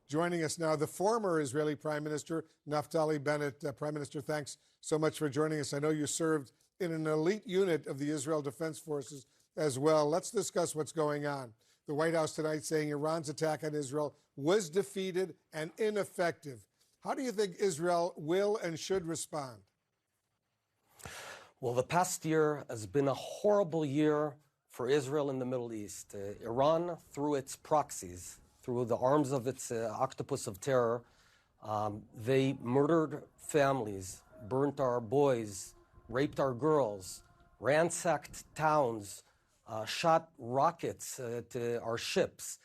joining us now, the former Israeli Prime Minister, Naftali Bennett. Prime Minister, thanks so much for joining us. I know you served in an elite unit of the Israel Defense Forces as well. Let's discuss what's going on. The White House tonight saying Iran's attack on Israel was defeated and ineffective. How do you think Israel will and should respond? Well, the past year has been a horrible year for Israel in the Middle East. Iran, through its proxies, through the arms of its octopus of terror, they murdered families, burnt our boys, raped our girls, ransacked towns, shot rockets to our ships.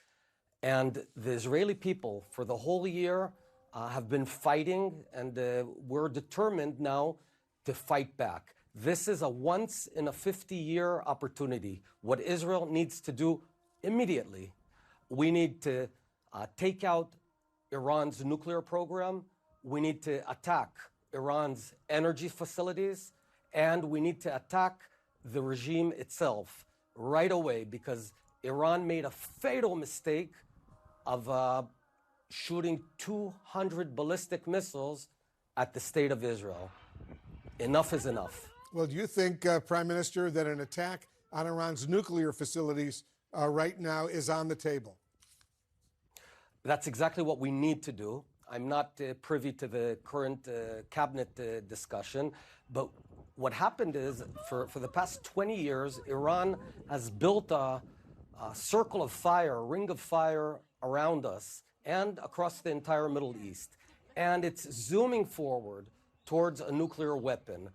And the Israeli people, for the whole year, have been fighting, and we're determined now to fight back. This is a once-in-a-50-year opportunity. What Israel needs to do immediately, we need to take out Iran's nuclear program, we need to attack Iran's energy facilities, and we need to attack the regime itself right away, because Iran made a fatal mistake of shooting 200 ballistic missiles at the state of Israel. Enough is enough. Well, do you think, Prime Minister, that an attack on Iran's nuclear facilities right now is on the table? That's exactly what we need to do. I'm not privy to the current cabinet discussion, but what happened is for the past 20 years, Iran has built a circle of fire, a ring of fire around us and across the entire Middle East. And it's zooming forward towards a nuclear weapon.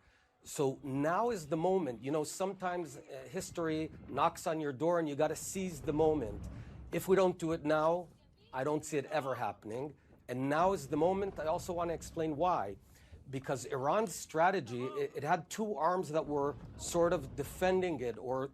So now is the moment. You know, sometimes history knocks on your door and you got to seize the moment. If we don't do it now, I don't see it ever happening. And now is the moment. I also want to explain why. Because Iran's strategy, it had two arms that were sort of defending it, or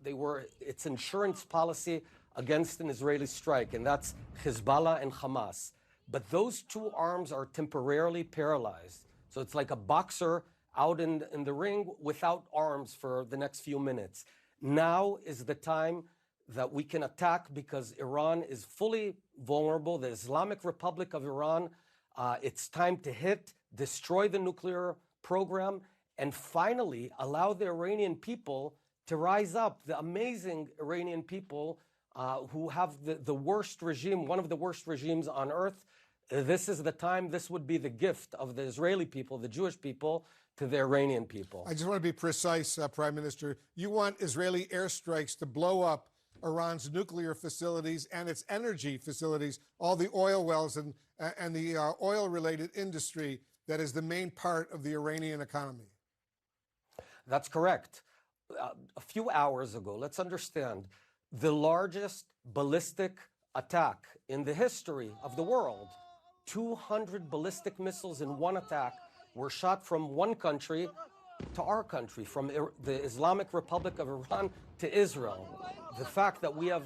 they were its insurance policy against an Israeli strike, and that's Hezbollah and Hamas. But those two arms are temporarily paralyzed. So it's like a boxer out in the ring without arms for the next few minutes. Now is the time that we can attack, because Iran is fully vulnerable. The Islamic Republic of Iran, it's time to hit, destroy the nuclear program, and finally allow the Iranian people to rise up, the amazing Iranian people who have the worst regime, one of the worst regimes on earth. This is the time, this would be the gift of the Israeli people, the Jewish people, to the Iranian people. I just want to be precise, Prime Minister. You want Israeli airstrikes to blow up Iran's nuclear facilities and its energy facilities, all the oil wells and the oil-related industry that is the main part of the Iranian economy. That's correct. A few hours ago, let's understand, the largest ballistic attack in the history of the world, 200 ballistic missiles in one attack were shot from one country to our country, from the Islamic Republic of Iran to Israel. The fact that we have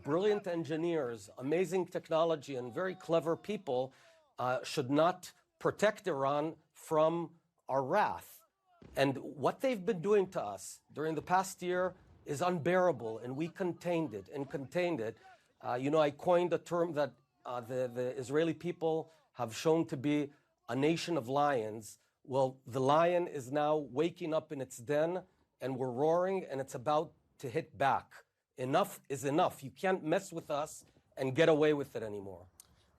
brilliant engineers, amazing technology, and very clever people should not protect Iran from our wrath. And what they've been doing to us during the past year is unbearable, and we contained it and contained it. You know, I coined a term that the Israeli people have shown to be a nation of lions. Well, the lion is now waking up in its den, and we're roaring, and it's about to hit back. Enough is enough. You can't mess with us and get away with it anymore.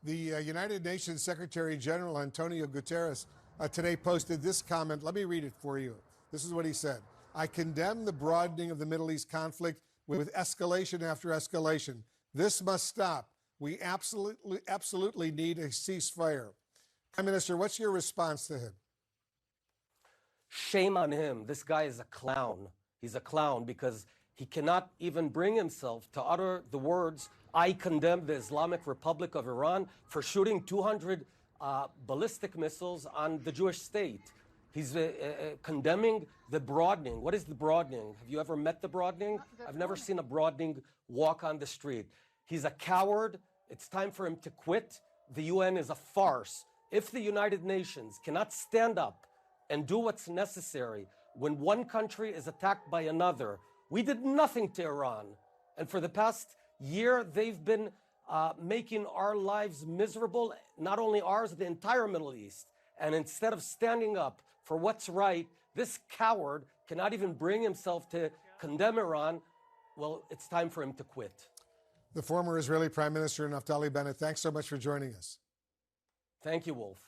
The United Nations Secretary General Antonio Guterres today posted this comment. Let me read it for you. This is what he said. I condemn the broadening of the Middle East conflict with escalation after escalation. This must stop. We absolutely need a ceasefire. Prime Minister, what's your response to him? Shame on him. This guy is a clown. He's a clown because he cannot even bring himself to utter the words, I condemn the Islamic Republic of Iran for shooting 200 ballistic missiles on the Jewish state. He's condemning the broadening. What is the broadening? Have you ever met the broadening? I've never seen a broadening walk on the street. He's a coward. It's time for him to quit. The UN is a farce. If the United Nations cannot stand up and do what's necessary when one country is attacked by another, we did nothing to Iran. And for the past year, they've been making our lives miserable, not only ours, the entire Middle East. And instead of standing up for what's right, this coward cannot even bring himself to condemn Iran. Well, it's time for him to quit. The former Israeli Prime Minister Naftali Bennett, thanks so much for joining us. Thank you, Wolf.